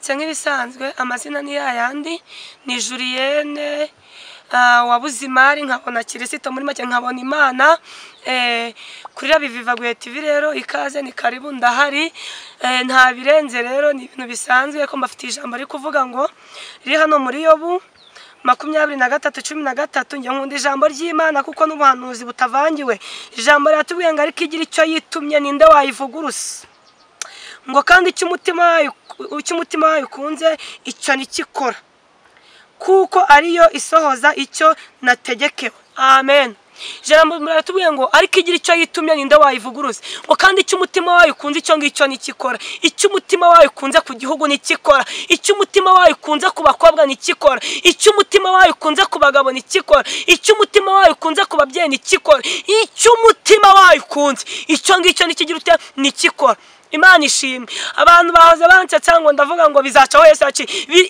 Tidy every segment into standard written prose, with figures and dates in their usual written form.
Naramutse nk'ibisanzwe amazina ni yayandi ni Julienne wabuze imari nkabona Kirisito muri make nkabona Imana kuri Rabiviva Gwe TV rero ikaze ni karibu ndahari nta birenze rero ni ibintu bisanzwe ko mbafite ijambo ari kuvuga ngo riri hano muri Yobu 23:13 njye nkunda ijambo ry'Imana kuko n'ubuhanuzi butavangiwe ijambo ryatubwiye ngo ariko igira icyo yitumye ninde wayivugurusa ngo kandi icyo umutima wayo ukunze icyo nikikora kuko ariyo isohoza icyo nategekewe. Amen. Jambo muratubwiye ngo ariko igira icyo yitumye ninde wayivuguruza ngo kandi icyo umutima wayo ukunze icyo ngicyo nikikora icyo umutima wayo ukunze ku gihugu nikikora icyo umutima wayo ukunze ku bakobwa nikikora icyo umutima wayo ukunze ku bagabo nikikora icyo umutima wayo ukunze ku babyeyi nikikora icyo umutima wayo ukunze icyo ngicyo nikigira ute nikikora. Imana ishimwe abantu bahoze banse cyangwa ndavuga ngo bizaca wese aci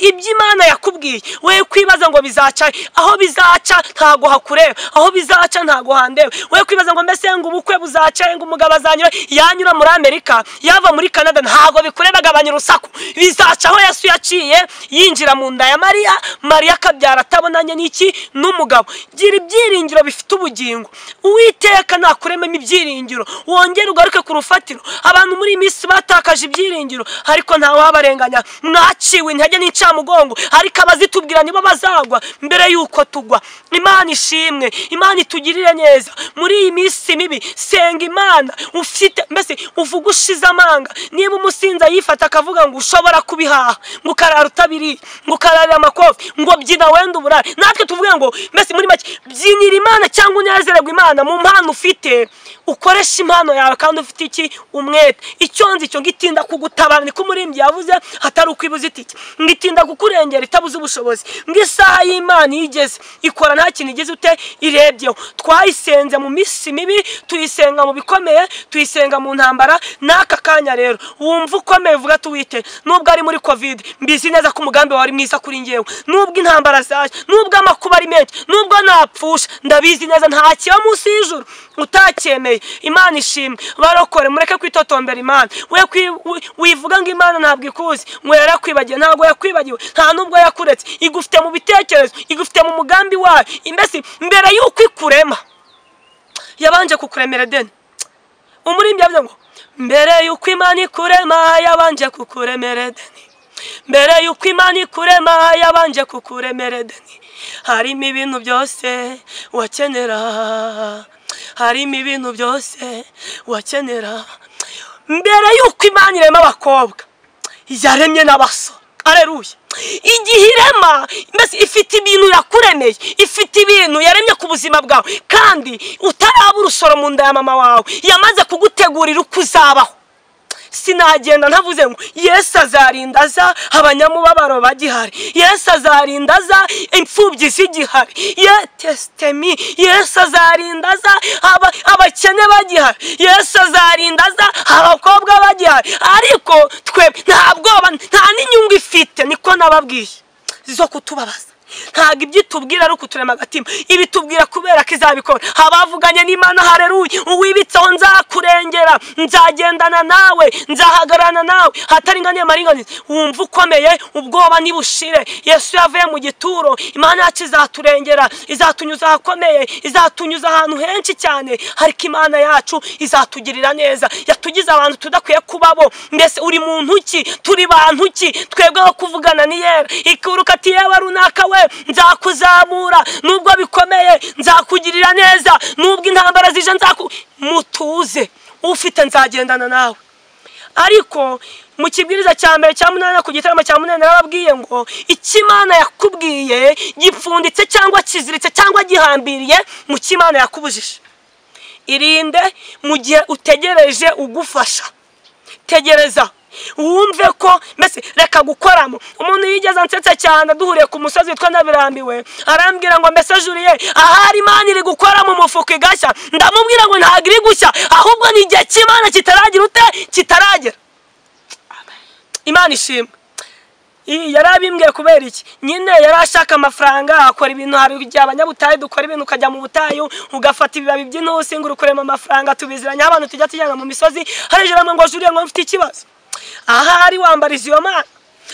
iby'Imana yakubwiye we kwibaza ngo bizaca aho bizaca ntago hakureba aho bizaca ntago handeba we kwibaza ngo mbese ngo ubukwe buzaca ngo umugabo azanyura yanyura muri Amerika yava muri Canada ntago bikurebaga abanyirusaku bizaca aho Yesu yaciye yinjira mu nda ya Maria kabyara atabonanye n'iki n'umugabo. Gira ibyiringiro bifite ubugingo Uwiteka nakurememo ibyiringiro wongere ugaruke ku rufatiro. Abantu muri batakaje ibyiringiro ariko nta wabarenganya mwaciwe intege n'incamugongo ariko abazitubwira nibo bazagwa mbere yuko tugwa. Imana ishimwe Imana itugirire neza muri iyi minsi mibi. Senga Imana ufite mbese uvuga ushize amanga niba umusinza yifata akavuga ngo ushobora kubihaha ngo karara utabiri ngo kararira amakofi ngo byina wenda uburare natwe tuvuge ngo mbese muri make byinira Imana cyangwa unezererwa Imana mu mpano ufite ukoresha impano yawe kandi ufite iki umwete. Icyonzi cyo gitinda kugutabara niko umurimbyi yavuze hatari ukwibuza itiki ngitinda kukurengera itabuze ubushobozi ngisaha y'Imana yigeze ikora nta kintu igeze ute irebyeho. Twayisenze mu misi mibi tuyisenga mu bikomeye tuyisenga mu ntambara naka kanya rero wumva ukomeye uvuga tuwite nubwo ari muri covid mbizi neza ko umugambi wari mwiza kuri ngewe nubwo intambara zaje nubwo amakuba ari menshi nubwo napfusha ndabizi neza nta kiba munsi y'ijuru utacyemeye. Imana ishimwe barokore mureke kwitotombera Imana wivuga ngo Imana ntabwo ikuzi ngo yarakwibagiye ntabwo yakwibagiwe nta nubwo yakuretse igufite mu bitekerezo igufite mu mugambi wayo imbese mbere yuko ikurema yabanje kukuremera deni. Umurimbyi yavuze ngo mbere yuko Imana ikurema yabanje kukuremera deni mbere yuko Imana ikurema yabanje kukuremera deni. Harimo ibintu byose wakenera harimo ibintu byose wakenera mbere yuko Imana irema abakobwa yaremye n'abasore. Aleluya. Igihe irema mbese ifite ibintu yakuremeye ifite ibintu yaremye ku buzima bwawe kandi utaraba urusoro mu nda ya mama wawe yamaze kugutegurira uko uzabaho. Sinagenda ntavuze ngo Yesu azarinda za abanyamubabaro bagihari Yesu azarinda za imfubyi zigihari testemi Yesu azarinda za abakene bagihari Yesu azarinda za abakobwa bagihari ariko twe nta n'inyungu ifite niko nababwiye zo kutubabaza ntago ibyitubwira ari ukuturema agatima ibitubwira kubera ko izabikora. Abavuganye n'Imana haleluya uwibitseho nzakurengera nzagendana nawe nzahagarana nawe hataringaniye maringaniye wumva ukomeye ubwoba nibushire. Yesu yavuye mu gituro Imana yacu izaturengera izatunyuza ahakomeye izatunyuza ahantu henshi cyane ariko Imana yacu izatugirira neza. Yatugize abantu tudakwiye kubabo mbese uri muntu ki turi bantu ki twebwe kuvugana ni yera ikuruka ati yewe runaka we nzakuzamura nubwo bikomeye nzakugirira neza nubwo intambara zije mutuze ufite nzagendana nawe. Ariko mu kibwiriza cya mbere cya 8 ku gitaramo cya 8 narababwiye ngo ikimana yakubwiye gipfunditse cyangwa kiziritse cyangwa gihambiriye mu kimana yakubujije irinde mu gihe utegereje ugufasha. Tegereza wumve ko mbese reka gukoramo. Umuntu yigeze ansetse cyane duhuriye ku musozi witwa Nabirambiwe arambwira ngo mbese Julienne ahari Imana iri gukora mu mufuka igashya ndamubwira ngo ntago iri gushya ahubwo ni igihe cy'Imana kitaragira ute kitaragera. Imana ishimwe yarabimbwiye kubera iki nyine yarashaka amafaranga akora ibintu hari igihe abanyabutayi dukora ibintu ukajya mu butayu ugafata ibibabi by'intusi ngo ukurema amafaranga tubiziranya abantu tujya tujyana mu misozi hari ijambo ngo Julienne ngo mfite ikibazo ahari wambariza iyo Mana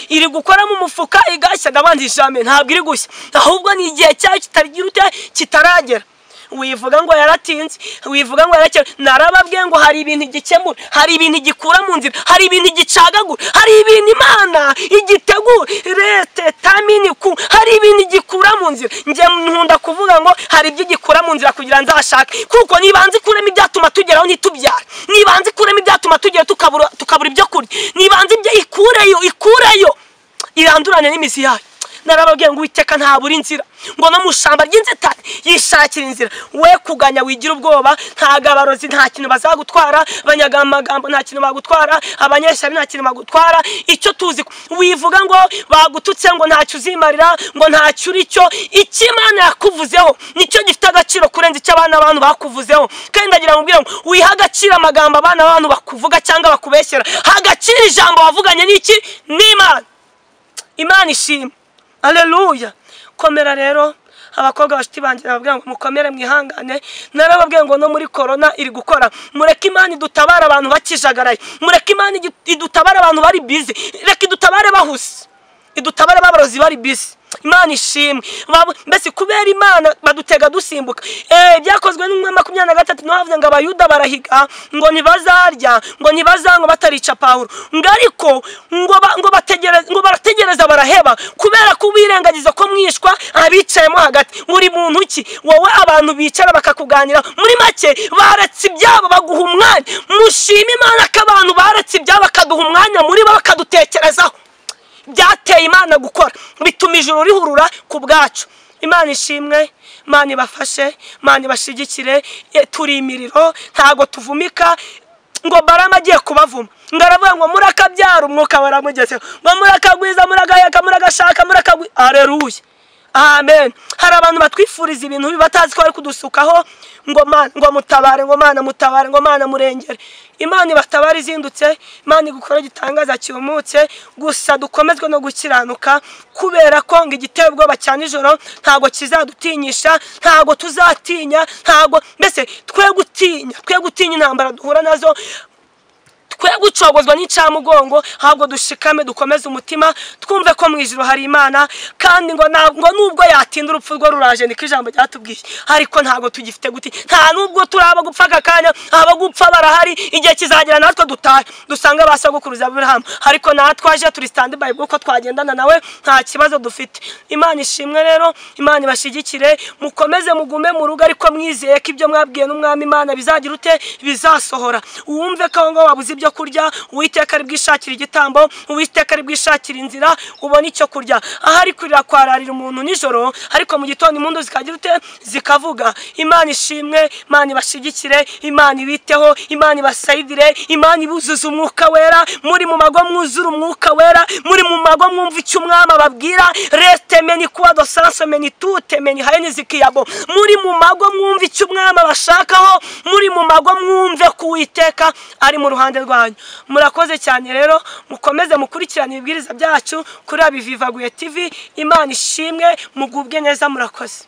iri gukora mu mufuka igashya ndabandi ijambo ntabwo iri gushya ahubwo ni igihe cyayo kitarigira ute kitaragera wivuga ngo yaratinze wivuga ngo yarakera narababwiye ngo hari ibintu igikemura hari ibintu igikura mu nzira hari ibintu igicagagura hari ibintu Imana igitegura rete tamini ku hari ibintu igikura mu nzira nje nkunda kuvuga ngo hari ibyo igikura mu nzira kugira nzashake kuko nibanze kurema ibyatuma tugeraho ntitubyara nibanze kurema ibyatuma tugera tukabura ibyo kurya nibanze ibyo ikureyo irandurane n'imizi yayo narababwiye ngo Uwiteka ntabura inzira ngo no mushamba ry'inzitane yishakira inzira we kuganya wigira ubwoba nta gabarozi nta kintu bazagutwara abanyagamagambo nta kintu bagutwara abanyeshabi nta kintu bagutwara icyo tuzi wivuga ngo bagututse ngo ntacyo uzimarira ngo ntacyo uri cyo Imana yakuvuzeho nicyo gifite agaciro kurenza icyo abana abantu bakuvuzeho kandi ndagira ngo mbwira ngo wiha agaciro amagambo abana abantu bakuvuga cyangwa bakubeshyera hagaciro ijambo wavuganye n'iki n'Imana Imana ishimwe Haleluya komera rero abakobwa bashiti banje nababwira ngo mukomere mwihangane narababwiye ngo no muri corona iri gukora mureke Imana idutabara abantu bakijagaraye mureke Imana idutabara abantu bari busy reka idutabare bahuse idutabare babarozi bari busy Imana ishimwe mbese kubera Imana badutega dusimbuka byakozwe n'umwe 23 navuze ngo abayuda barahiga ngo ntibazarya ngo ntibazango batarica Paulo ngariko ngo barategereza baraheba kubera kubirengagiza ko mwishwa abicayemo hagati muri muntu ki wowe abantu bicara bakakuganira muri make baratse ibyabo baguha umwanya mushima Imana ko abantu baratse ibyabo bakaduha umwanya muri bo bakadutekerezaho byateye Imana gukora bituma ijuru rihurura ku bwacu Imana ishimwe Imana ibafashe Imana ibashigikire turi imiriro ntago tuvumika ngo Barama agiye kubavuma ngaravuga ngo murakabyara umwuka baramugeze ngo murakagwiza muragaheka muragashaka Haleluya amen hari abantu batwifuriza ibintu batazi ko ari kudusukaho ngo mutabare ngo Mana mutabare ngo Mana murengere Imana ibatabara izindutse Imana igukora gitangaza cyumutse gusa dukomezwe no gukiranuka kubera ko ngo igitebwo bacyana ijoro ntago kizadutinyisha ntago tuzatinya ntago mbese twe gutinya intambara duhura nazo twe gucogozwa n'icyamugongo ahubwo dushikame dukomeze umutima twumve ko mwijuru hari Imana kandi ngo nubwo yatinda urupfu rwo ruraje niko ijambo ryatubwiye ariko ntago tugifite guti nta nubwo turaba gupfa akanya aba gupfa barahari igihe kizagera natwe dutahe dusanga basagukuruza Abraham ariko natwaje turi stand by bwo twagendana nawe nta kibazo dufite Imana ishimwe rero Imana ibashigikire mukomeze mugume mu rugo ariko mwizeye ko ibyo mwabwiye n'umwami Imana bizagira ute bizasohora wumve ko ngo wabuze ibyo kurya Uwiteka ari bwishakira igitambo Uwiteka ari bwishakira inzira ubona icyo kurya ahari kurira kwararira umuntu nijoro ariko mu gitondo impundu zikagira ute zikavuga Imana ishimwe Imana ibashigikire Imana ibiteho Imana ibasayidire Imana ibuzuza umwuka wera muri mu mago mwuzura umwuka wera muri mu mago mwumva icyo umwami ababwira reste meni kwa do sanso meni tute meni hayeni zikiyabo muri mu mago mwumva icyo umwami abashakaho muri mu mago mwumve ku Uwiteka ari mu ruhande rwa murakoze cyane rero mukomeze mukurikirana ibibwiriza byacu kuri Abivivaguye TV Imana ishimwe mugubwe neza murakoze